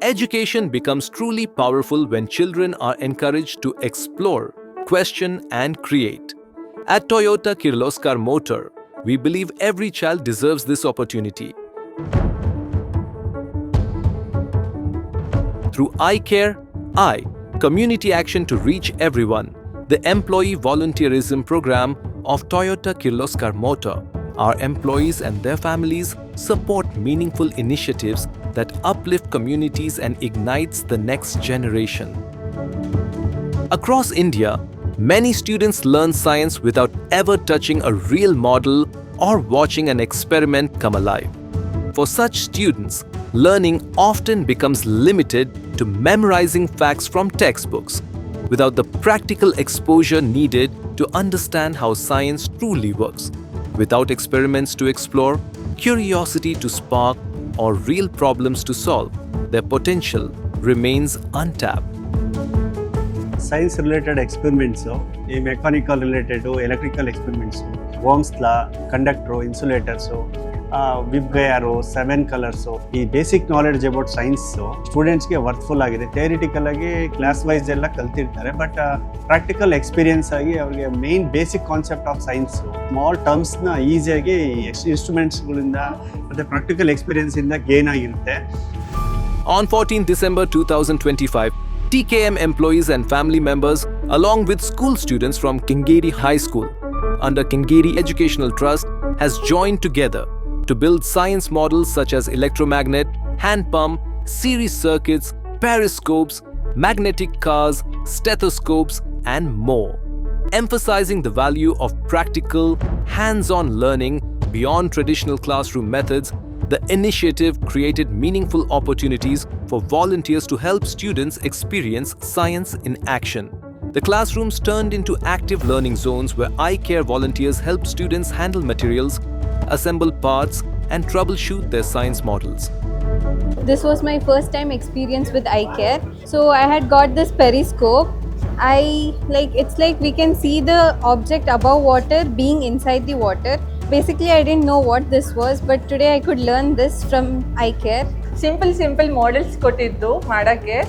Education becomes truly powerful when children are encouraged to explore, question, and create. At Toyota Kirloskar Motor, we believe every child deserves this opportunity. Through iCARE, Community Action to Reach Everyone, the employee volunteerism program of Toyota Kirloskar Motor, our employees and their families support meaningful initiatives that uplift communities and ignites the next generation. Across India, many students learn science without ever touching a real model or watching an experiment come alive. For such students, learning often becomes limited to memorizing facts from textbooks, without the practical exposure needed to understand how science truly works. Without experiments to explore, curiosity to spark, or real problems to solve, their potential remains untapped. Science related experiments, mechanical related, electrical experiments, Ohm's law, conductor, insulators, ವಿಬ್ ಗೈರು 7 colours ಈ basic knowledge about science ಸ್ಟೂಡೆಂಟ್ಸ್ಗೆ worthful ಆಗಿದೆ. Theoretical ಆಗಿ class wise ಎಲ್ಲ ಕಲ್ತಿರ್ತಾರೆ, but practical experience ಆಗಿ ಅವ್ರಿಗೆ main basic concept of science small ಟರ್ಮ್ಸ್ನ ಈಸಿಯಾಗಿ ಇನ್ಸ್ಟ್ರೂಮೆಂಟ್ಸ್ಗಳಿಂದ ಮತ್ತು ಪ್ರಾಕ್ಟಿಕಲ್ ಎಕ್ಸ್ಪೀರಿಯನ್ಸಿಂದ ಗೇನ್ ಆಗಿರುತ್ತೆ. On 14 December 2025, TKM employees and family members, along with school students from Kengeri High School, under Kengeri Educational Trust, has joined together to build science models such as electromagnet, hand pump, series circuits, periscopes, magnetic cars, stethoscopes, and more, emphasizing the value of practical, hands-on learning beyond traditional classroom methods. The initiative created meaningful opportunities for volunteers to help students experience science in action. The classrooms turned into active learning zones where iCARE volunteers help students handle materials, assemble parts, and troubleshoot their science models. This was my first time experience with iCARE. So I had got this periscope. It's like we can see the object above water being inside the water. Basically I didn't know what this was, but today I could learn this from iCARE. Simple models ಕೊಟ್ಟಿದ್ದು ಮಾಡೋಕ್ಕೆ.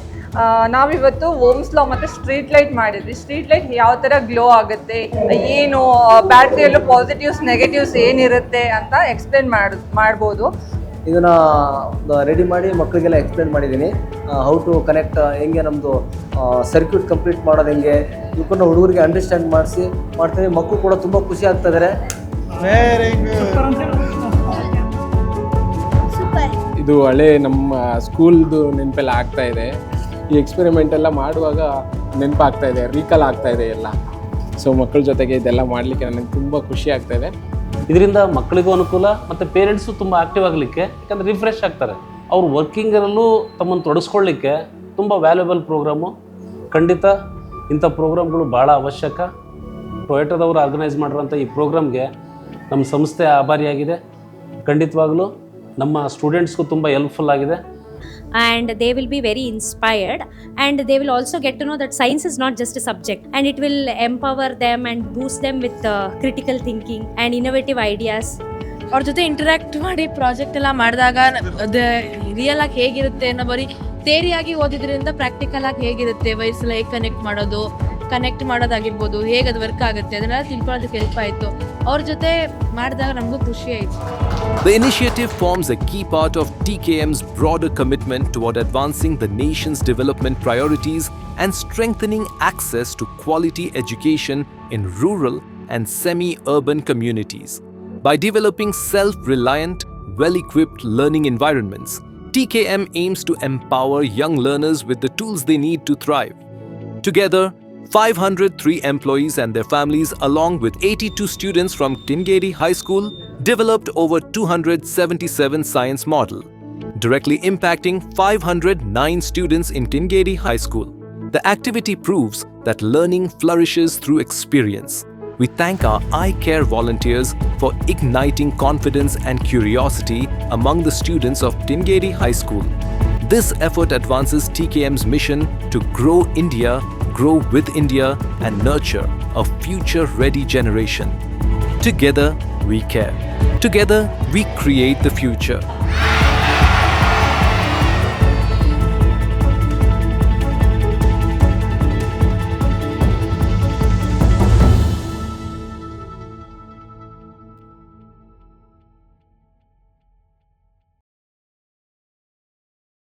ನಾವಿವತ್ತು Ohm's law ಮತ್ತು street light ಮಾಡಿದ್ವಿ. Street light ಯಾವ ಥರ glow ಆಗುತ್ತೆ, ಏನು ಬ್ಯಾಟ್ರಿಯಲ್ಲೂ positives negatives ಏನಿರುತ್ತೆ ಅಂತ ಎಕ್ಸ್ಪ್ಲೇನ್ ಮಾಡ್ಬೋದು. ಇದನ್ನು ರೆಡಿ ಮಾಡಿ ಮಕ್ಕಳಿಗೆಲ್ಲ ಎಕ್ಸ್ಪ್ಲೇನ್ ಮಾಡಿದ್ದೀನಿ. ಹೌ ಟು ಕನೆಕ್ಟ್, ಹೆಂಗೆ ನಮ್ಮದು ಸರ್ಕ್ಯೂಟ್ ಕಂಪ್ಲೀಟ್ ಮಾಡೋದು ಹೆಂಗೆ, ಇವಕ್ಕನ್ನು ಹುಡುಗರಿಗೆ ಅಂಡರ್ಸ್ಟ್ಯಾಂಡ್ ಮಾಡ್ತೀನಿ. ಮಕ್ಕಳು ಕೂಡ ತುಂಬ ಖುಷಿ ಆಗ್ತಾಯಿದ್ದಾರೆ. ಇದು ಹಳೆ ನಮ್ಮ ಸ್ಕೂಲ್ದು ನೆನಪೆಲ್ಲ ಆಗ್ತಾ ಇದೆ. ಈ ಎಕ್ಸ್ಪೆರಿಮೆಂಟ್ ಎಲ್ಲ ಮಾಡುವಾಗ ನೆನಪಾಗ್ತಾ ಇದೆ, ರೀಕಾಲ್ ಆಗ್ತಾ ಇದೆ ಎಲ್ಲ. ಸೊ ಮಕ್ಕಳ ಜೊತೆಗೆ ಇದೆಲ್ಲ ಮಾಡಲಿಕ್ಕೆ ನನಗೆ ತುಂಬ ಖುಷಿ ಆಗ್ತಾ ಇದೆ. ಇದರಿಂದ ಮಕ್ಕಳಿಗೂ ಅನುಕೂಲ ಮತ್ತು ಪೇರೆಂಟ್ಸು ತುಂಬ ಆ್ಯಕ್ಟಿವ್ ಆಗಲಿಕ್ಕೆ, ಯಾಕಂದರೆ ರಿಫ್ರೆಶ್ ಆಗ್ತಾರೆ. ಅವ್ರು ವರ್ಕಿಂಗರಲ್ಲೂ ತಮ್ಮನ್ನು ತೊಡಗಿಸ್ಕೊಳ್ಳಿಕ್ಕೆ ತುಂಬ ವ್ಯಾಲ್ಯೂಬಲ್ ಪ್ರೋಗ್ರಾಮು. ಖಂಡಿತ ಇಂಥ ಪ್ರೋಗ್ರಾಮ್ಗಳು ಭಾಳ ಅವಶ್ಯಕ. ಟೊಯೋಟೋದವರು ಆರ್ಗನೈಸ್ ಮಾಡಿರೋಂಥ ಈ ಪ್ರೋಗ್ರಾಮ್ಗೆ ನಮ್ಮ ಸಂಸ್ಥೆ ಆಭಾರಿಯಾಗಿದೆ. ಖಂಡಿತವಾಗಲೂ ನಮ್ಮ ಸ್ಟೂಡೆಂಟ್ಸ್ಗೂ ತುಂಬ ಹೆಲ್ಪ್ಫುಲ್ ಆಗಿದೆ. And they will be very inspired, and they will also get to know that science is not just a subject, and it will empower them and boost them with critical thinking and innovative ideas. ಅವ್ರ ಜೊತೆ interact ಮಾಡಿ project ಎಲ್ಲ ಮಾಡಿದಾಗ ಅದು real ಆಗಿ ಹೇಗಿರುತ್ತೆ ಅನ್ನೋ ಬರೀ ಥಿಯರಿಯಾಗಿ ಓದಿದ್ರಿಂದ ಪ್ರಾಕ್ಟಿಕಲ್ ಆಗಿ ಹೇಗಿರುತ್ತೆ, ವಯಸ್ಸಲ್ಲಿ ಹೇಗೆ ಕನೆಕ್ಟ್ ಮಾಡೋದಾಗಿರ್ಬೋದು, ಹೇಗೆ ಅದು ವರ್ಕ್ ಆಗುತ್ತೆ ಅದನ್ನೆಲ್ಲ ತಿಳ್ಕೊಳ್ಳೋದಕ್ಕೆ ಹೆಲ್ಪ್ ಆಯಿತು. ಅವ್ರ ಜೊತೆ ಮಾಡಿದಾಗ ನಮಗೂ ಖುಷಿ ಆಯಿತು. The initiative forms a key part of TKM's broader commitment toward advancing the nation's development priorities and strengthening access to quality education in rural and semi-urban communities. By developing self-reliant, well-equipped learning environments, TKM aims to empower young learners with the tools they need to thrive. Together, 503 employees and their families, along with 82 students from Kengeri High School, developed over 277 science models, directly impacting 509 students in Kengeri High School. The activity proves that learning flourishes through experience. We thank our iCARE volunteers for igniting confidence and curiosity among the students of Kengeri High School. This effort advances TKM's mission to grow India, grow with India, and nurture a future-ready generation. Together, we care. Together, we create the future.